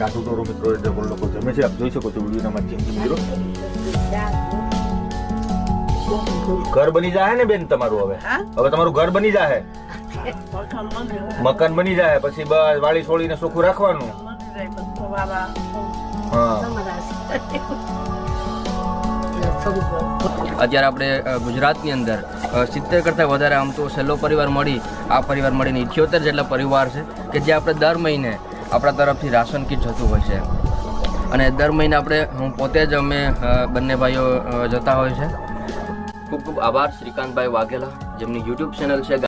સાધુ તોરો મિત્રો એ લોકો જમે છે. આપ જોઈ શકો છો વિડીયોના માધ્યમથી મિત્રો. ઘર બની જાય ને બેન તમારું? હવે તમારું ઘર બની જાય, મકાન બની જાય, પછી બસ વાળી છોડીને ચોખ્ખું રાખવાનું. અત્યારે આપણે ગુજરાતની અંદર 70 કરતાં વધારે આમ તો સેલો પરિવાર મળી, આ પરિવાર મળીને 78 જેટલા પરિવાર છે કે જે આપણે દર મહિને આપણા તરફથી રાશન કીટ જતું હોય છે. અને દર મહિને હું પોતે જ અમે બંને ભાઈઓ જતા હોય છે. ખૂબ ખૂબ આભાર શ્રીકાંતભાઈ વાઘેલા, જેમની યુટ્યુબ ચેનલ છે